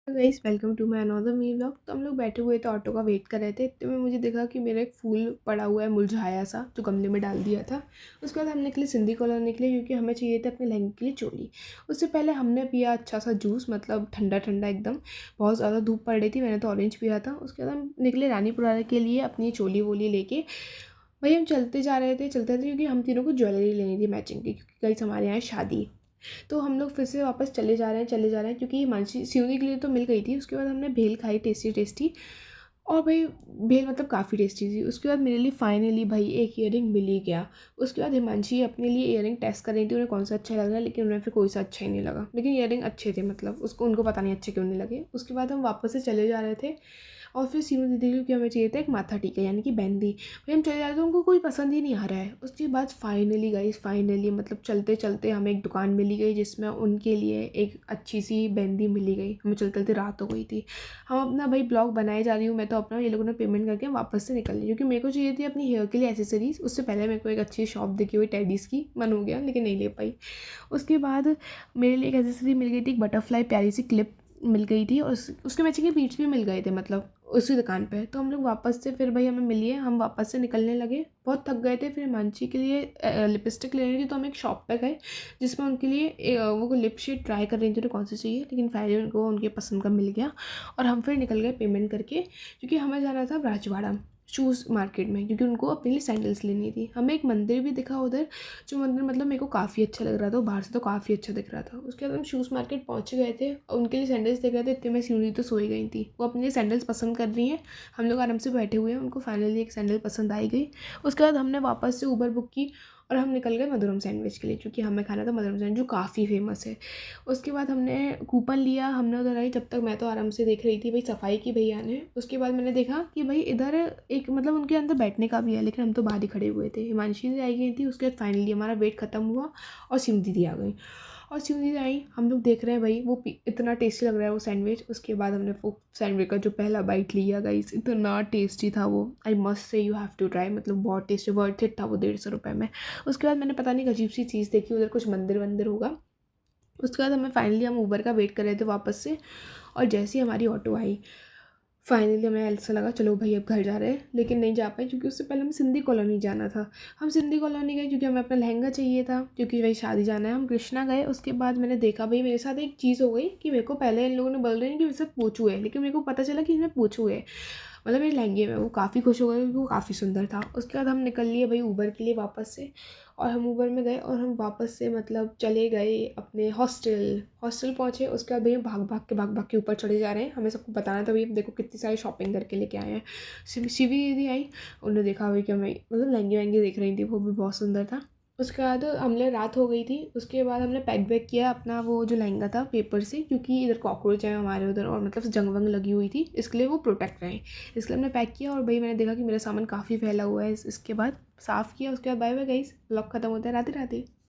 Guys welcome to my another me vlog. तो हम लोग बैठे हुए थे, ऑटो का वेट कर रहे थे। इतने में मुझे देखा कि मेरा एक फूल पड़ा हुआ है मुरझाया सा, जो गमले में डाल दिया था। उसके बाद हम निकले सिंधी कॉलोनी निकले, क्योंकि हमें चाहिए था अपने लहंगे के लिए चोली। उससे पहले हमने पिया अच्छा सा जूस, मतलब ठंडा ठंडा एकदम। बहुत ज़्यादा धूप पड़ रही थी, मैंने तो ऑरेंज पिया था। उसके बाद हम निकले रानीपुरा के लिए अपनी चोली वोली लेके। भाई हम चलते थे क्योंकि हम तीनों को ज्वेलरी लेनी थी मैचिंग की, क्योंकि गाइस हमारे यहाँ शादी। तो हम लोग फिर से वापस चले जा रहे हैं क्योंकि हिमांशी सिवनी के लिए तो मिल गई थी। उसके बाद हमने भेल खाई टेस्टी टेस्टी। और भाई भेल मतलब काफ़ी टेस्टी थी। उसके बाद मेरे लिए फाइनली भाई एक ईयरिंग मिल ही गया। उसके बाद हिमांशी अपने लिए ईयरिंग टेस्ट कर रही थी, उन्हें कौन सा अच्छा लग रहा है, लेकिन उन्हें फिर कोई सा अच्छा ही नहीं लगा। लेकिन ईयरिंग अच्छे थे, मतलब उसको उनको पता नहीं अच्छे क्यों नहीं लगे। उसके बाद हम वापस से चले जा रहे थे और फिर सीनू दीदी क्योंकि हमें चाहिए था एक माथा टीका यानी कि मेहंदी। भाई हम चले जा रहे थे, उनको कोई पसंद ही नहीं आ रहा है। उसके बाद फाइनली मतलब चलते चलते हमें एक दुकान मिली गई जिसमें उनके लिए एक अच्छी सी मेहंदी मिली गई। हमें चलते चलते रात हो गई थी। हम अपना भाई ब्लॉग बनाए जा रही हूँ मैं तो अपना, ये लोगों ने पेमेंट करके वापस से निकल ली, क्योंकि मेरे को चाहिए थी अपनी हेयर के लिए एसेसरीज। उससे पहले मेरे को एक अच्छी शॉप दिखी हुई टेडीज़ की, मन हो गया लेकिन नहीं ले पाई। उसके बाद मेरे लिए एक एसेसरी मिल गई थी, एक बटरफ्लाई प्यारी सी क्लिप मिल गई थी, और उसके मैचिंग के बीट्स भी मिल गए थे, मतलब उसी दुकान पे। तो हम लोग वापस से फिर भाई हमें मिली है, हम वापस से निकलने लगे। बहुत थक गए थे। फिर हिमांशी के लिए लिपस्टिक लेनी थी, तो हम एक शॉप पे गए जिसमें उनके लिए वो लिप शेड ट्राई कर रही थी उन्हें कौन सी चाहिए, लेकिन फाइनली उनको उनके पसंद का मिल गया। और हम फिर निकल गए पेमेंट करके, क्योंकि हमें जाना था राजवाड़ा शूज़ मार्केट में, क्योंकि उनको अपने लिए सैंडल्स लेनी थी। हमें एक मंदिर भी दिखा उधर, जो मंदिर मतलब मेरे को काफ़ी अच्छा लग रहा था, बाहर से तो काफ़ी अच्छा दिख रहा था। उसके बाद हम शूज़ मार्केट पहुँच गए थे और उनके लिए सैंडल्स देख रहे थे। इतने में सीढ़ी तो सोई गई थी, वो अपने लिए सैंडल्स पसंद कर रही हैं। हम लोग आराम से बैठे हुए हैं, उनको फाइनली एक सैंडल पसंद आई गई। उसके बाद हमने वापस से उबर बुक की और हम निकल गए मधुरम सैंडविच के लिए, क्योंकि हमें खाना था मधुरम सैंडविच जो काफ़ी फेमस है। उसके बाद हमने कूपन लिया, हमने उधर आई। जब तक मैं तो आराम से देख रही थी भाई सफाई की भैया ने। उसके बाद मैंने देखा कि भाई इधर एक मतलब उनके अंदर बैठने का भी है, लेकिन हम तो बाहर ही खड़े हुए थे। हिमांशी से आई गई थी। उसके बाद फाइनली हमारा वेट खत्म हुआ और सिम दीदी आ गई। और सिम दीदी आई, हम लोग देख रहे हैं भाई वो इतना टेस्टी लग रहा है वो सैंडविच। उसके बाद हमने वो सैंडविच का जो पहला बाइट लिया गाइस, इतना टेस्टी था वो। I must say you have to try, मतलब बहुत टेस्टी, वर्थ इट था वो 150 रुपये में। उसके बाद मैंने पता नहीं अजीब सी चीज़ देखी, उधर कुछ मंदिर वंदिर होगा। उसके बाद हम ऊबर का वेट कर रहे थे वापस से, और जैसे ही हमारी ऑटो आई फाइनली हमें ऐसा लगा चलो भाई अब घर जा रहे हैं, लेकिन नहीं जा पाए क्योंकि उससे पहले हमें सिंधी कॉलोनी जाना था। हम सिंधी कॉलोनी गए क्योंकि हमें अपना लहंगा चाहिए था, क्योंकि भाई शादी जाना है। हम कृष्णा गए। उसके बाद मैंने देखा भाई मेरे साथ एक चीज़ हो गई कि मेरे को पहले इन लोगों ने बोल रहे हैं कि मेरे साथ पूछू है, लेकिन मेरे को पता चला कि इनमें पूछू है मतलब मेरे लहंगे में। वो काफ़ी खुश हो गए क्योंकि वो काफ़ी सुंदर था। उसके बाद हम निकल लिए भाई ऊबर के लिए वापस से, और हम ऊबर में गए और हम वापस से मतलब चले गए अपने हॉस्टल। हॉस्टल पहुँचे। उसके बाद भैया भाग भाग के ऊपर चढ़े जा रहे हैं। हमें सबको बताना था भैया देखो कितनी सारी शॉपिंग करके लेके आए हैं। शिवी दीदी आई, उन्होंने देखा भाई कि मैं मतलब लहंगे वहंगे देख रही थी, वो भी बहुत सुंदर था। उसके बाद हमने रात हो गई थी। उसके बाद हमने पैक वैक किया अपना वो जो लहंगा था पेपर से, क्योंकि इधर कॉकरोच है हमारे उधर और मतलब जंग वंग लगी हुई थी, इसके लिए वो प्रोटेक्ट रहे, इसलिए हमने पैक किया। और भाई मैंने देखा कि मेरा सामान काफ़ी फैला हुआ है, इसके बाद साफ़ किया। उसके बाद बाय बाय गाइस, ब्लॉग खत्म होता है राधे राधे।